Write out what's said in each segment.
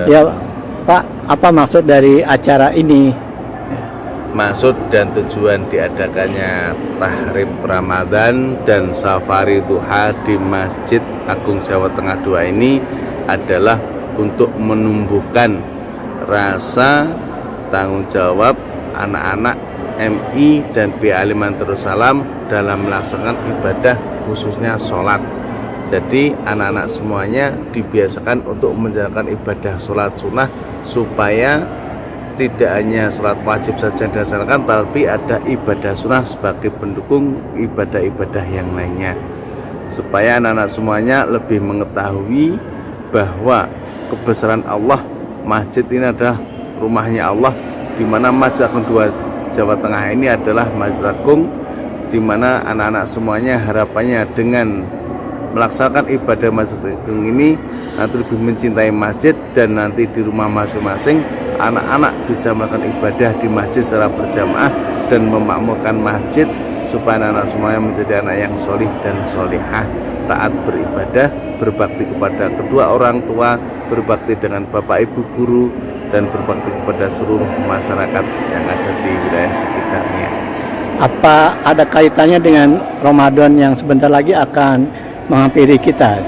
Ya, Pak, apa maksud dari acara ini? Maksud dan tujuan diadakannya Tahrib Ramadan dan Safari Duha di Masjid Agung Jawa Tengah II ini adalah untuk menumbuhkan rasa tanggung jawab anak-anak MI dan PA Aliman Darussalam dalam melaksanakan ibadah khususnya sholat. Jadi anak-anak semuanya dibiasakan untuk menjalankan ibadah sholat sunnah supaya tidak hanya sholat wajib saja yang dilaksanakan, tapi ada ibadah sunnah sebagai pendukung ibadah-ibadah yang lainnya, supaya anak-anak semuanya lebih mengetahui bahwa kebesaran Allah. Masjid ini adalah rumahnya Allah, di mana Masjid Agung Jawa Tengah ini adalah Masjid Agung, di mana anak-anak semuanya harapannya dengan melaksanakan ibadah Masjid Agung ini nanti lebih mencintai masjid, dan nanti di rumah masing-masing anak-anak bisa melakukan ibadah di masjid secara berjamaah dan memakmurkan masjid, supaya anak-anak semuanya menjadi anak yang solih dan solihah, taat beribadah, berbakti kepada kedua orang tua, berbakti dengan bapak ibu guru, dan berbakti kepada seluruh masyarakat yang ada di wilayah sekitarnya. Apa ada kaitannya dengan Ramadan yang sebentar lagi akan menghampiri kita?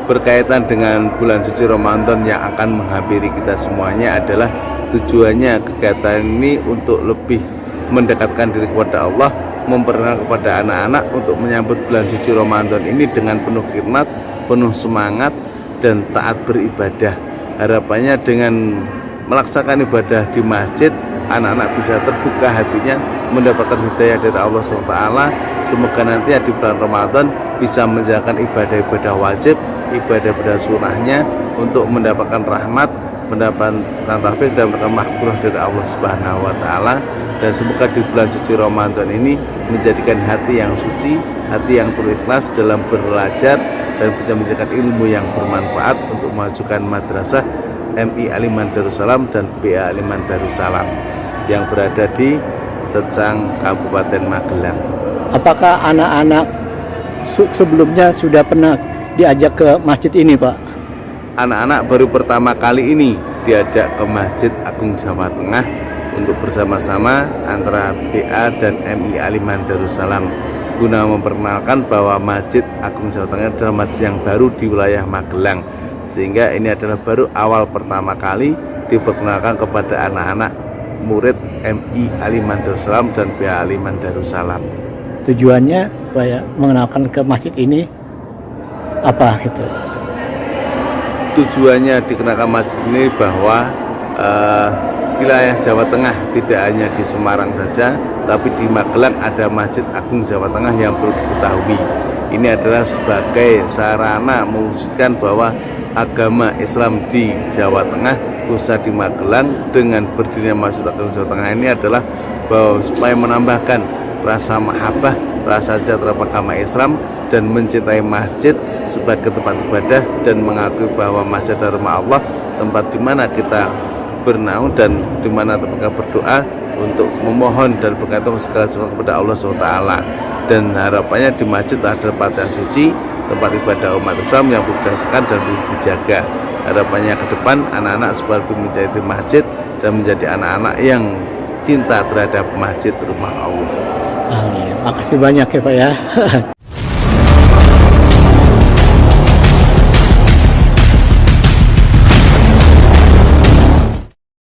Berkaitan dengan bulan suci Ramadan yang akan menghampiri kita semuanya adalah tujuannya kegiatan ini untuk lebih mendekatkan diri kepada Allah, memperkenalkan kepada anak-anak untuk menyambut bulan suci Ramadan ini dengan penuh khidmat, penuh semangat, dan taat beribadah. Harapannya dengan melaksanakan ibadah di masjid, anak-anak bisa terbuka hatinya, mendapatkan hidayah dari Allah SWT. Semoga nanti di bulan Ramadan bisa menjalankan ibadah-ibadah wajib, ibadah-ibadah sunnahnya, untuk mendapatkan rahmat, mendapatkan taufik dan mendapatkan maghfirah dari Allah Subhanahu wa taala. Dan semoga di bulan suci Ramadan ini menjadikan hati yang suci, hati yang berikhlas dalam belajar, dan bisa menjadikan ilmu yang bermanfaat untuk memajukan madrasah MI Aliman Darussalam dan PA Aliman Darussalam yang berada di Secang, Kabupaten Magelang. Apakah anak-anak sebelumnya sudah pernah diajak ke masjid ini, Pak? Anak-anak baru pertama kali ini diajak ke Masjid Agung Jawa Tengah untuk bersama-sama antara PA dan MI Aliman Darussalam, guna memperkenalkan bahwa Masjid Agung Jawa Tengah adalah masjid yang baru di wilayah Magelang, sehingga ini adalah baru awal pertama kali diperkenalkan kepada anak-anak murid MI Aliman Darussalam dan PA Aliman Darussalam. Tujuannya supaya mengenalkan ke masjid ini apa gitu? Tujuannya dikenalkan masjid ini bahwa wilayah Jawa Tengah tidak hanya di Semarang saja, tapi di Magelang ada Masjid Agung Jawa Tengah yang perlu diketahui. Ini adalah sebagai sarana mewujudkan bahwa agama Islam di Jawa Tengah, khususnya di Magelang, dengan berdirinya Masjid Agung Jawa Tengah ini adalah bahwa supaya menambahkan rasa mahabbah, rasa sejahtera agama Islam, dan mencintai masjid sebagai tempat ibadah, dan mengakui bahwa masjid adalah rumah Allah, tempat di mana kita bernaung dan di mana kita berdoa untuk memohon dan bergantung segala sesuatu kepada Allah SWT. Dan harapannya di masjid adalah tempat yang suci, tempat ibadah umat Islam yang perlu dirasakan dan perlu dijaga. Harapannya ke depan anak-anak supaya lebih menjadi masjid dan menjadi anak-anak yang cinta terhadap masjid rumah Allah. Amin. Makasih banyak ya, Pak ya.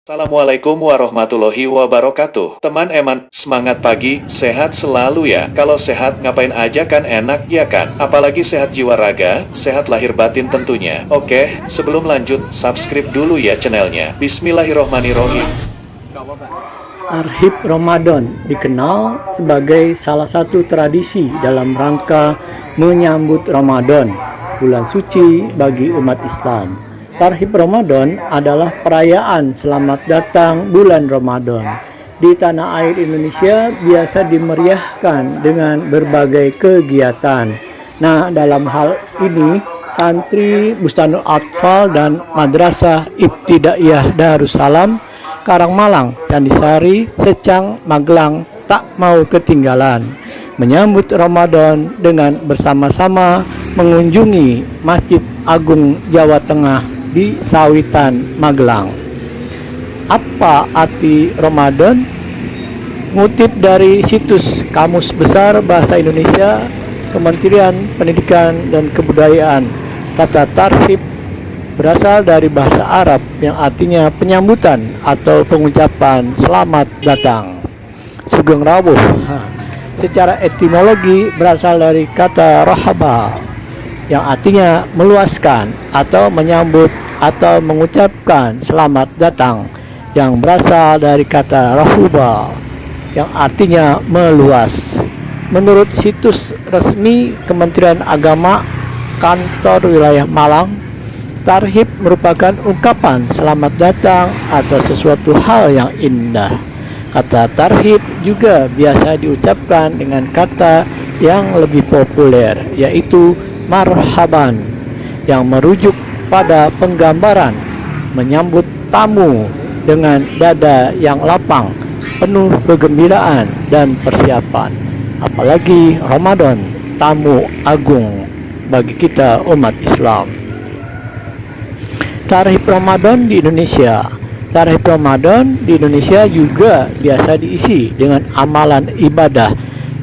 Assalamualaikum warahmatullahi wabarakatuh. Teman Eman, semangat pagi, sehat selalu ya. Kalau sehat, ngapain aja kan enak, ya kan? Apalagi sehat jiwa raga, sehat lahir batin tentunya. Oke, sebelum lanjut, subscribe dulu ya channelnya. Bismillahirrohmanirrohim. Tahrib Ramadan dikenal sebagai salah satu tradisi dalam rangka menyambut Ramadan, bulan suci bagi umat Islam. Tahrib Ramadan adalah perayaan selamat datang bulan Ramadan. Di tanah air Indonesia biasa dimeriahkan dengan berbagai kegiatan. Nah, dalam hal ini santri Bustanul Atfal dan Madrasah Ibtidaiyah Darussalam Karangmalang, Candisari, Secang, Magelang tak mau ketinggalan menyambut Ramadan dengan bersama-sama mengunjungi Masjid Agung Jawa Tengah di Sawitan, Magelang. Apa arti Ramadan? Ngutip dari situs Kamus Besar Bahasa Indonesia Kementerian Pendidikan dan Kebudayaan, kata tarhib berasal dari bahasa Arab yang artinya penyambutan atau pengucapan selamat datang. Sugeng rawuh. Secara etimologi berasal dari kata rahaba yang artinya meluaskan atau menyambut atau mengucapkan selamat datang, yang berasal dari kata rahuba yang artinya meluas. Menurut situs resmi Kementerian Agama Kantor Wilayah Malang, tarhib merupakan ungkapan selamat datang atau sesuatu hal yang indah. Kata tarhib juga biasa diucapkan dengan kata yang lebih populer, yaitu marhaban, yang merujuk pada penggambaran menyambut tamu dengan dada yang lapang, penuh kegembiraan dan persiapan. Apalagi Ramadan, tamu agung bagi kita umat Islam. Tarhib Ramadan di Indonesia. Tarhib Ramadan di Indonesia juga biasa diisi dengan amalan ibadah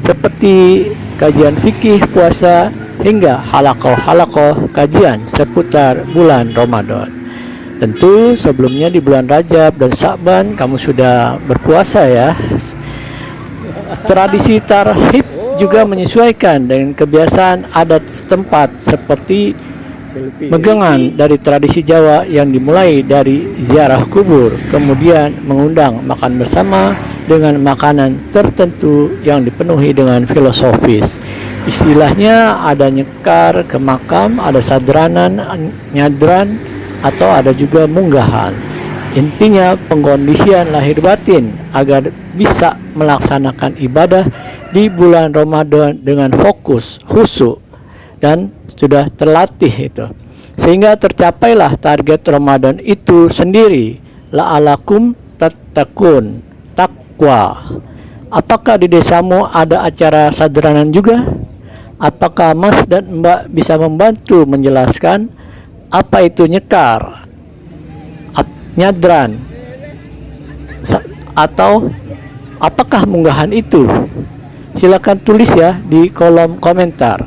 seperti kajian fikih, puasa, hingga halakoh-halakoh kajian seputar bulan Ramadan. Tentu sebelumnya di bulan Rajab dan Sya'ban kamu sudah berpuasa ya. Tradisi tarhib juga menyesuaikan dengan kebiasaan adat setempat seperti megangan dari tradisi Jawa yang dimulai dari ziarah kubur, kemudian mengundang makan bersama dengan makanan tertentu yang dipenuhi dengan filosofis. Istilahnya ada nyekar ke makam, ada sadranan, nyadran, atau ada juga munggahan. Intinya pengkondisian lahir batin agar bisa melaksanakan ibadah di bulan Ramadan dengan fokus, khusyuk, dan sudah terlatih itu, sehingga tercapailah target Ramadan itu sendiri, la'alakum tattaqun, takwa. Apakah di desamu ada acara sadranan juga? Apakah Mas dan Mbak bisa membantu menjelaskan apa itu nyekar, nyadran, atau apakah munggahan itu? Silakan tulis ya di kolom komentar.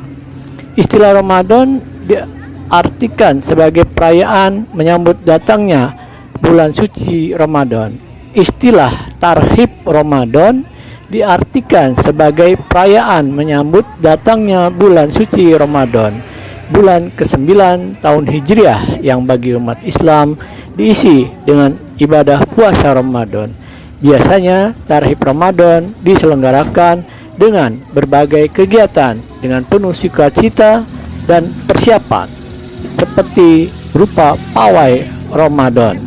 Istilah Ramadan diartikan sebagai perayaan menyambut datangnya bulan suci Ramadan. Istilah tarhib Ramadan diartikan sebagai perayaan menyambut datangnya bulan suci Ramadan, bulan ke-9 tahun Hijriah, yang bagi umat Islam diisi dengan ibadah puasa Ramadan. Biasanya tarhib Ramadan diselenggarakan dengan berbagai kegiatan dengan penuh sukacita dan persiapan, seperti berupa pawai Ramadan.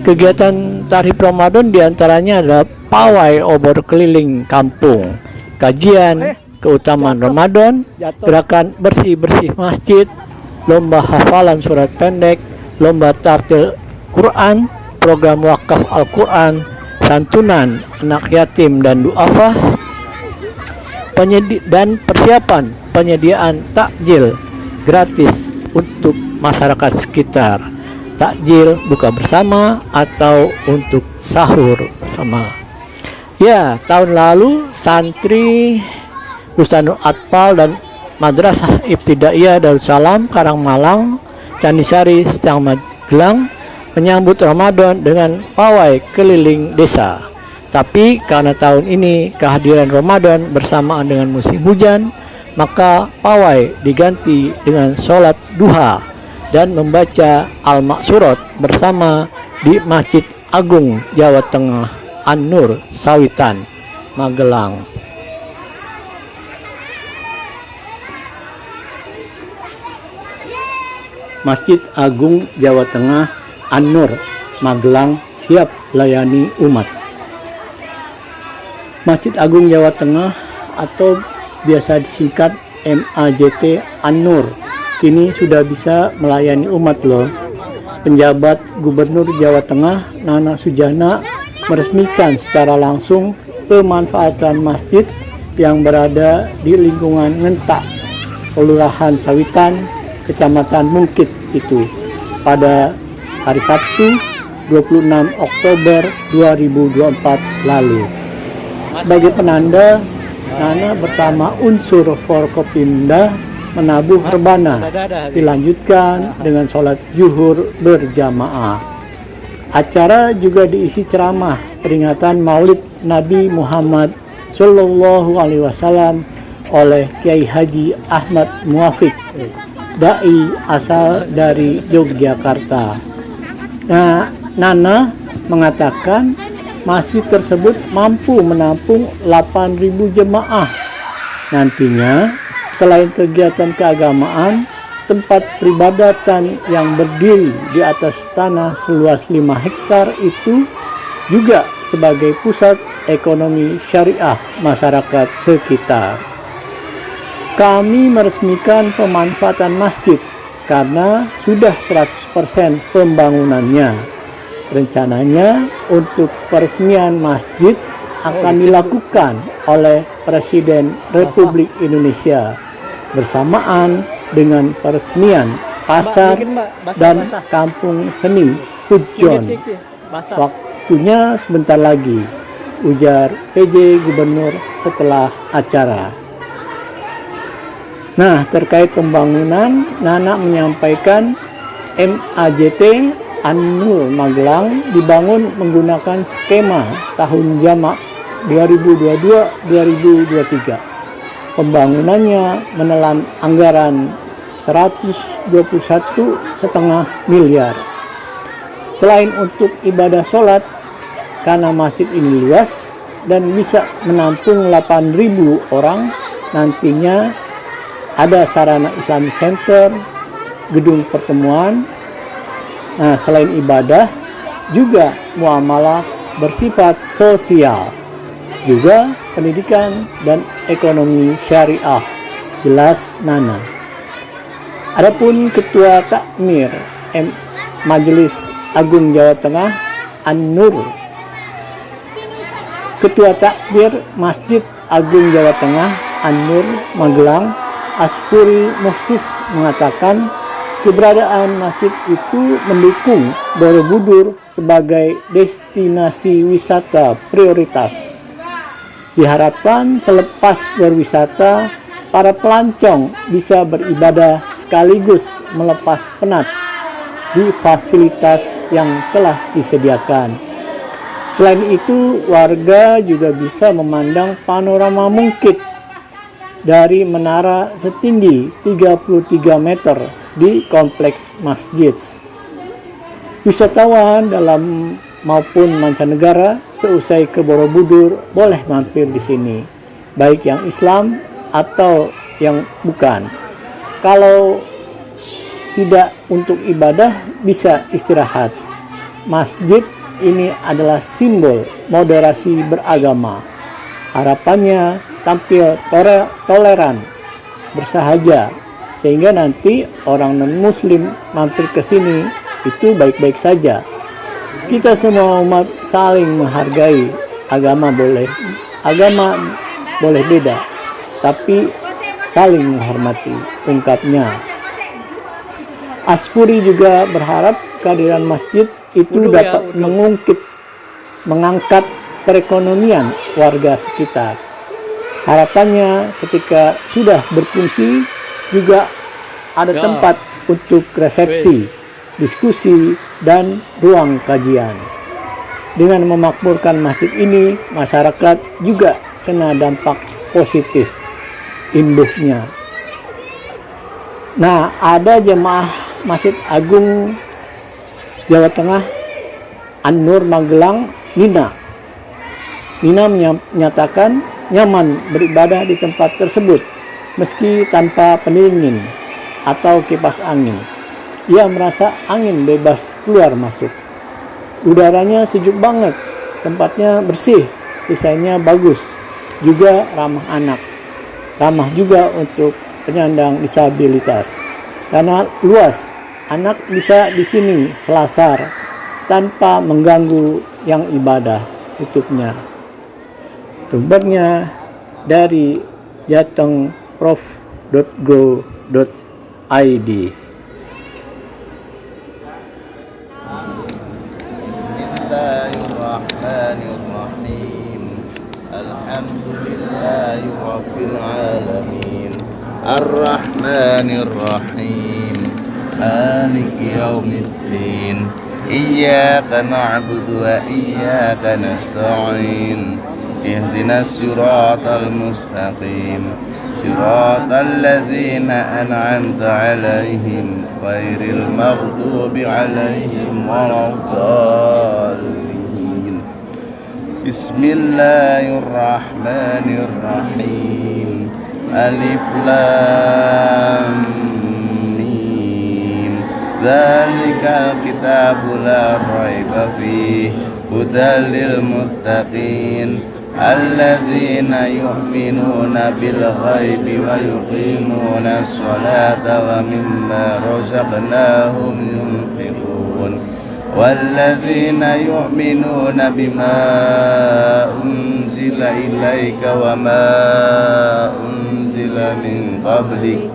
Kegiatan tarhib Ramadan diantaranya adalah pawai obor keliling kampung, kajian keutamaan Ramadan, gerakan bersih-bersih masjid, lomba hafalan surat pendek, lomba tartil Quran, program wakaf Al-Quran, santunan anak yatim dan du'afah, dan persiapan penyediaan takjil gratis untuk masyarakat sekitar, takjil buka bersama atau untuk sahur sama. Ya, tahun lalu santri Bustanul Atfal dan Madrasah Ibtidaiyah Darussalam Karangmalang, Candisari, Secang Magelang menyambut Ramadan dengan pawai keliling desa. Tapi karena tahun ini kehadiran Ramadan bersamaan dengan musim hujan, maka pawai diganti dengan sholat duha dan membaca Al-Maksurat bersama di Masjid Agung Jawa Tengah An-Nur, Sawitan, Magelang. Masjid Agung Jawa Tengah An-Nur, Magelang siap layani umat. Masjid Agung Jawa Tengah atau biasa disingkat MAJT An-Nur kini sudah bisa melayani umat loh. Penjabat Gubernur Jawa Tengah Nana Sujana meresmikan secara langsung pemanfaatan masjid yang berada di lingkungan Ngentak, Kelurahan Sawitan, Kecamatan Mungkit itu. pada hari Sabtu 26 Oktober 2024 lalu. Sebagai penanda, Nana bersama unsur Forkopimda menabuh rebana, dilanjutkan dengan sholat zuhur berjamaah. Acara juga diisi ceramah peringatan Maulid Nabi Muhammad Shallallahu Alaihi Wasallam oleh Kiai Haji Ahmad Muafiq, dai asal dari Yogyakarta. Nah, Nana mengatakan masjid tersebut mampu menampung 8.000 jemaah. Nantinya, selain kegiatan keagamaan, tempat peribadatan yang berdiri di atas tanah seluas 5 hektar itu juga sebagai pusat ekonomi syariah masyarakat sekitar. Kami meresmikan pemanfaatan masjid karena sudah 100% pembangunannya. Rencananya untuk peresmian masjid akan dilakukan oleh Presiden Republik Indonesia bersamaan dengan peresmian pasar dan kampung seni Pujon. Waktunya sebentar lagi, ujar PJ Gubernur setelah acara. Nah, terkait pembangunan, Nana menyampaikan MAJT An-Nur Magelang dibangun menggunakan skema tahun jamak 2022-2023. Pembangunannya menelan anggaran 121,5 miliar. Selain untuk ibadah sholat, karena masjid ini luas dan bisa menampung 8.000 orang, nantinya ada sarana Islamic Center, gedung pertemuan. Nah, selain ibadah, juga muamalah bersifat sosial, juga pendidikan dan ekonomi syariah, jelas Nana. Adapun Ketua Takmir Majelis Agung Jawa Tengah An-Nur, Ketua Takmir Masjid Agung Jawa Tengah An-Nur Magelang Asfuri Muhsis mengatakan keberadaan masjid itu mendukung Borobudur sebagai destinasi wisata prioritas. Diharapkan selepas berwisata, para pelancong bisa beribadah sekaligus melepas penat di fasilitas yang telah disediakan. Selain itu, warga juga bisa memandang panorama Mungkit dari menara setinggi 33 meter di kompleks masjid. Wisatawan dalam maupun mancanegara seusai ke Borobudur boleh mampir di sini, baik yang Islam atau yang bukan. Kalau tidak untuk ibadah, bisa istirahat. Masjid ini adalah simbol moderasi beragama. Harapannya tampil toleran, bersahaja, sehingga nanti orang non-muslim mampir ke sini itu baik-baik saja. Kita semua umat saling menghargai. Agama boleh beda, tapi saling menghormati, ungkapnya. Asfuri juga berharap kehadiran masjid itu dapat mengangkat perekonomian warga sekitar. Harapannya ketika sudah berfungsi juga ada tempat untuk resepsi, diskusi, dan ruang kajian. Dengan memakmurkan masjid ini, masyarakat juga kena dampak positif imbuhnya. Nah, ada jemaah Masjid Agung Jawa Tengah An-Nur Magelang, Nina menyatakan nyaman beribadah di tempat tersebut meski tanpa pendingin atau kipas angin. Ia merasa angin bebas keluar masuk. Udaranya sejuk banget, tempatnya bersih, desainnya bagus, juga ramah anak. Ramah juga untuk penyandang disabilitas. Karena luas, anak bisa di sini selasar tanpa mengganggu yang ibadah, tutupnya. Sumbernya dari jatengprof.go.id. العالمين الرحمن الرحيم مالك يوم الدين إياك نعبد وإياك نستعين اهدنا الصراط المستقيم صراط الذين أنعمت عليهم غير المغضوب عليهم ولا الضالين بسم الله الرحمن الرحيم ألف لام ميم ذلك الكتاب لا ريب فيه هدى للمتقين الذين يؤمنون بالغيب ويقيمون الصلاة ومما رزقناهم ينفقون والذين يؤمنون بما أنزل إليك وما أنزل من قبلك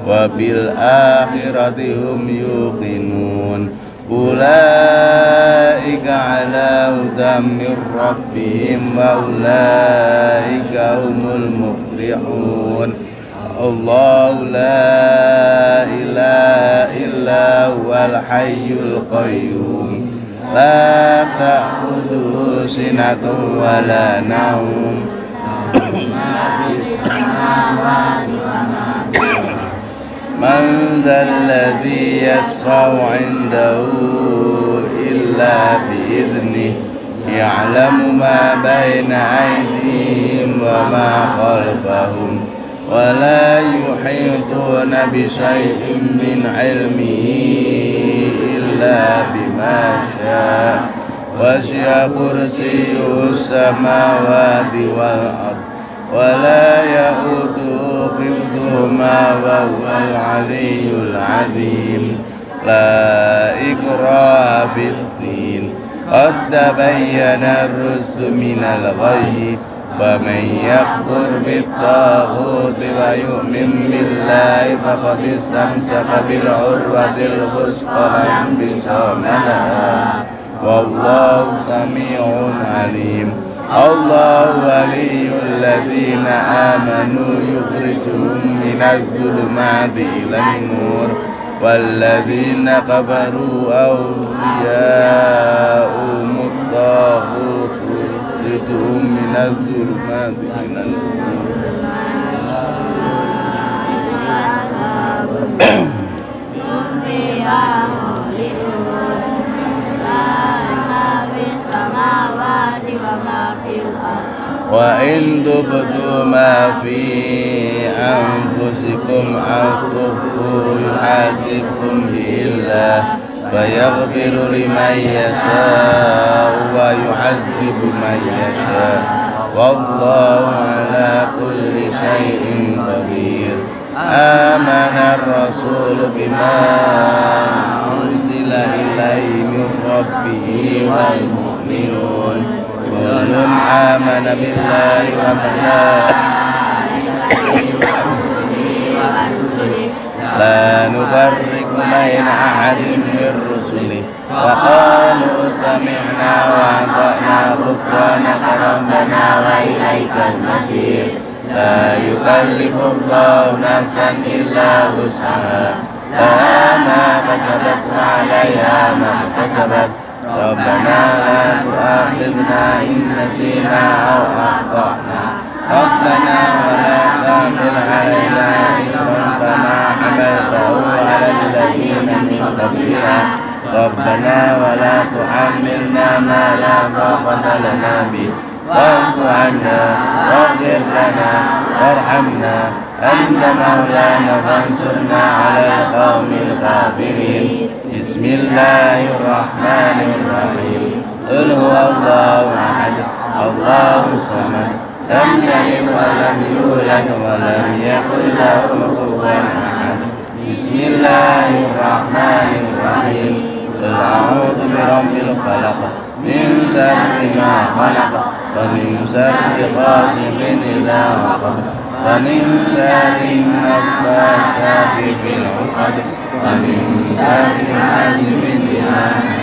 وبالآخرة هم يوقنون أولئك على هدى من ربهم وأولئك هم المفلحون الله لا إله إلا هو الحي القيوم لا تأخذه سنة ولا نوم ما في السماوات وما في الأرض من ذا الذي يشفع عنده إلا بإذنه يعلم ما بين أيديهم وما خلفهم ولا يحيطون بشيء من علمه إلا بما شاء وسع كرسيه السماوات والأرض ولا يؤوده حفظهما وهو العلي العظيم لا إكراه في الدين قد تبين الرشد من الغي فمن يكفر بالطاغوت ويؤمن بالله فقد استمسك بالعروة الوثقى لا انفصام لها والله سميع عليم الله ولي الذين آمنوا يخرجهم من الظلمات إلى النور والذين كفروا أولياءهم الطاغوت يخرجهم من الظلمات إلى النور وإن تبدوا ما في أنفسكم أو تخفوه يحاسبكم به الله فيغفر لمن يشاء ويعذب من يشاء والله على كل شيء قدير آمن الرسول بما أنزل إليه من ربه والمؤمنون كل آمن بالله وملائكته لا نفرق بين أحد من رسله وقالوا سمعنا وأطعنا غفرانك ربنا وإليك المصير لا يكلف الله نفسا إلا وسعها لها ما كسبت وعليها ما اكتسبت ربنا لا تؤاخذنا إن نسينا أو أخطأنا ربنا ولا تحمل علينا إصرا كما حملته على الذين من قبلنا ربنا ولا تحملنا ما لا طاقة لنا به واعف عنا واغفر لنا وارحمنا أنت مولانا فانصرنا على القوم الكافرين بسم الله الرحمن الرحيم قل هو الله أحد الله الصمد لم يلد ولم يولد ولم يكن له كفوا أحد بسم الله الرحمن الرحيم قل أعوذ برب الفلق من شر ما خلق ومن شر غاسق إذا وقب ومن شر النفاثات في العقد ومن شر حاسد إذا حسد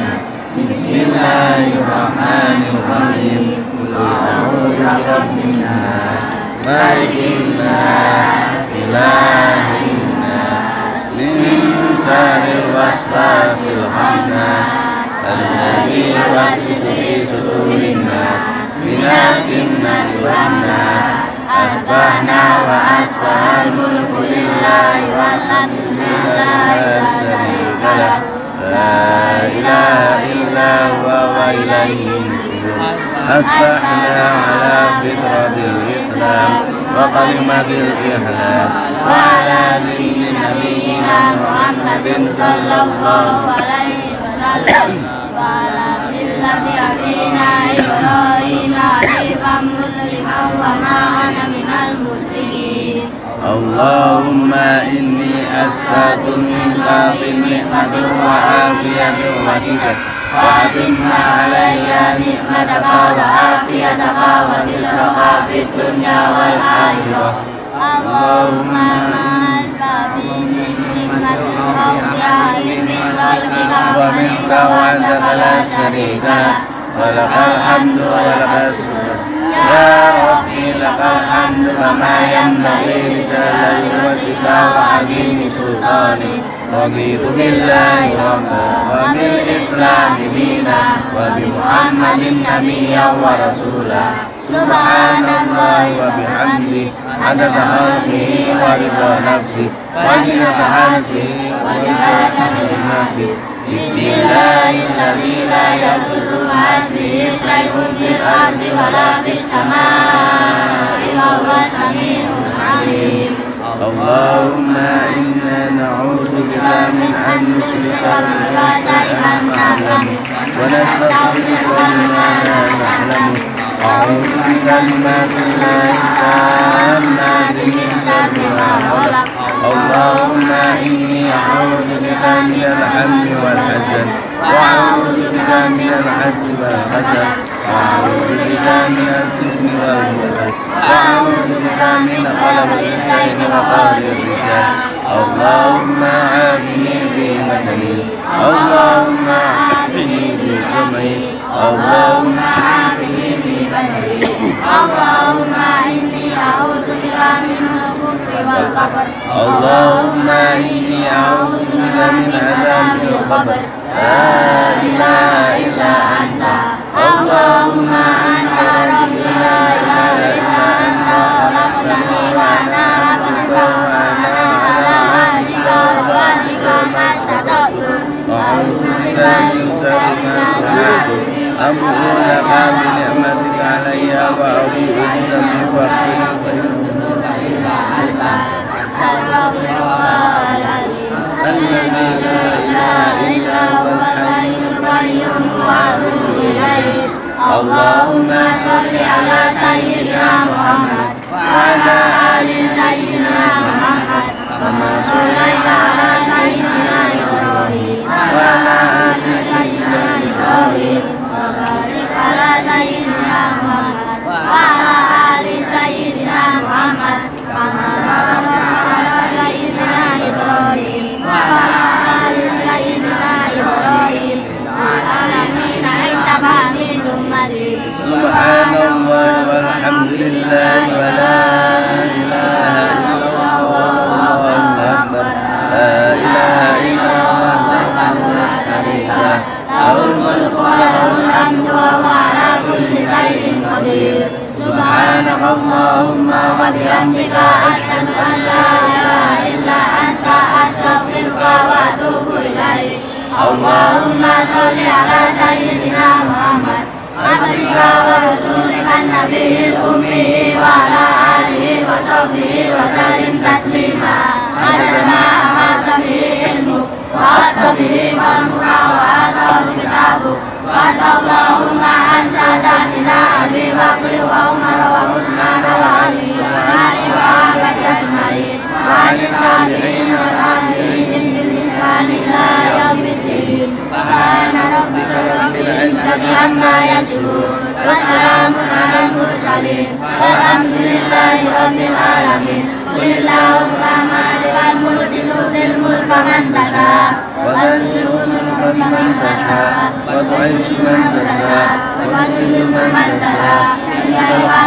بسم الله الرحمن الرحيم قل أعوذ برب الناس malikin nas, ilahin nas, min syarril waswasil khannas, alladzi yuwaswisu fi sudurin nas, minal jinnati wan nas. Asbahna wa asbahal mulku lillahi walhamdulillahi la syarika lah, la ilaha illa huwa wa ilaihi nusyur. Asbahna ala fitratil Islam wa kalimatil ikhlas wa ala dini nabiyyina Muhammadin sallallahu alaihi wasallam wa ala millati abina Ibrahim hanifan musliman wa ma ana minal musyrikin. Allahumma inni asbatu minka bil ni'mati wa afiyati wa sikat wa atimma alayya ni'mataka wa afiyataka wa sitraka fid dunya wal akhirah. Allahumma asbabi min ni'matin wa min qalbika wa minka wa anta la syarika wa lakal hamdu wa lakas syukur. Ya Rabbi lakal hamdu kama yanbaghi li jalali wajhika wa azimi sultanik. Raditu billahi rabba wa bil islami dina wa bi Muhammadin nabiyyan wa rasula. Subhanallah wa bihamdi adada khalqihi wa rida nafsi wa zinata arsihi wa ridha kalimati. Bismillahirrahmanirrahim. La yadurru ma'asmihi syai'un fil ardi wa la fis samaa'i wa huwa sami'un 'alim. Allahumma inna na'udzu bika min an nusyrika bika syai'an na'lamu wa nastaghfiruka mimma la na'lamu. A'udzu bikalimatillahi tammati min syarri ma khalaq. Allahumma inni a'udzu bika minal hammi wal hazan wa a'udzu bika minal 'ajzi wal kasal wa a'udzu bika minal jubni wal bukhl wa a'udzu bika min ghalabati daini wa qahri rijal. Allahumma 'afini fi badani, Allahumma 'afini fi sam'i, Allahumma 'afini fi basari, Allahumma inni a'udzu bika min al-kufri wal faqr. Allahumma inni a'udzu bika min adzabil qabr. La ilaha illa anta. Allahumma anta rabbi la ilaha illa anta khalaqtani wa ana 'abduka wa ana 'ala ahdika wa wa'dika mastata'tu. A'udzu bika min syarri ma sana'tu. Abu'u laka bi ni'matika 'alayya wa abu'u bi dhanbi faghfir fa innahu la ilaha illa anta. Alladzi la ilaha illa huwal hayyul qayyum wa atubu ilaih. Allahumma shalli ala sayyidina Muhammad wa ala ali sayyidina Muhammad kama shallaita ala sayyidina Ibrahim wa ala ali sayyidina Ibrahim wa barik ala sayyidina Muhammad wa ala ali sayyidina Muhammad kama barakta ala sayyidina Ibrahim wa ala ali sayyidina Ibrahim fil alamin innaka Hamidum Majid. Subhanallah walhamdulillah wa la ilaha illallah wallahu akbar. La ilaha illallah wahdahu la syarika lah, lahul mulku wa lahul hamdu wa huwa ala kulli syai'in qadir. Subhanakallahumma wa bihamdika asyhadu an la ilaha illa anta astaghfiruka wa atubu ilaik. Allahumma shalli ala sayyidina Muhammad abdika wa rasulika nabiyil ummi wa ala alihi wa sahbihi wa sallim taslima. Adada ma amata bihi ilmuk wa atta bihi qalbuka wa ata bi kitabuk wa Allahumma anzala ila Abi Bakr wa Umar wa Utsman wa Ali wa sahabati ajma'in wa al-tabi'in wa al-tabi'in bi ihsan ila yaumiddin. Subhana rabbika rabbil izzati amma yasifun wa salamun alal mursalin walhamdulillahi rabbil alamin. Qulillahumma malikal mulki tu'til mulka man tasha' wa tanzi'ul mulka mimman tasha' wa tu'izzu man tasha' wa tudhillu man tasha' innaka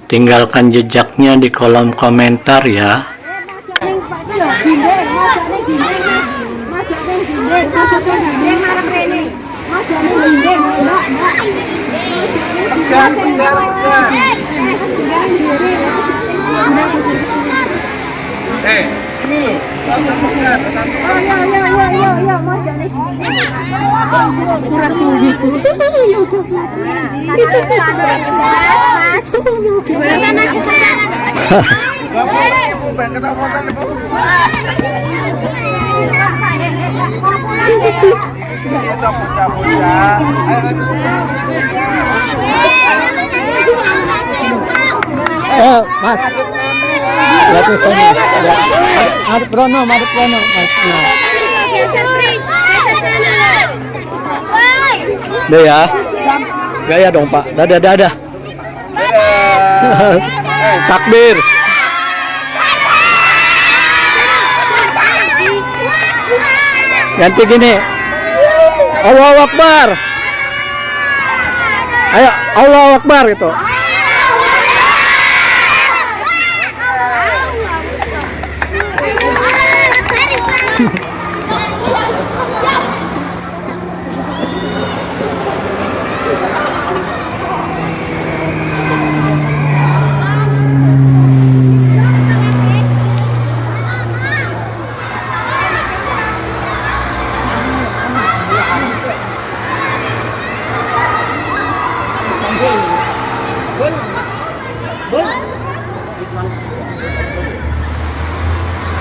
Tinggalkan jejaknya di kolom komentar ya. Mas. Lihat sono. Madep Rono, Mas. Udah ya. Gaya dong, Pak. Dadah. Takbir. Ganti gini. Allahu Akbar. Ayo, Allahu Akbar gitu.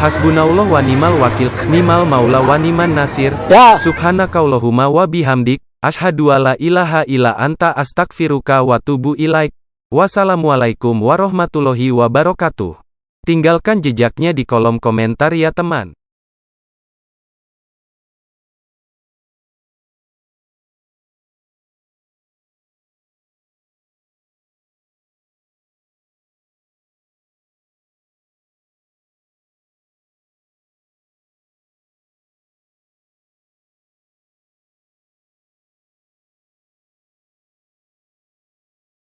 Hasbunallah wa ni'mal wakil, ni'mal maula wa ni'man nasir. Ya. Subhanakallahumma wa bihamdik, asyhadu alla ilaha illa anta astaghfiruka wa tubu ilaik. Wassalamualaikum warahmatullahi wabarakatuh. Tinggalkan jejaknya di kolom komentar ya teman.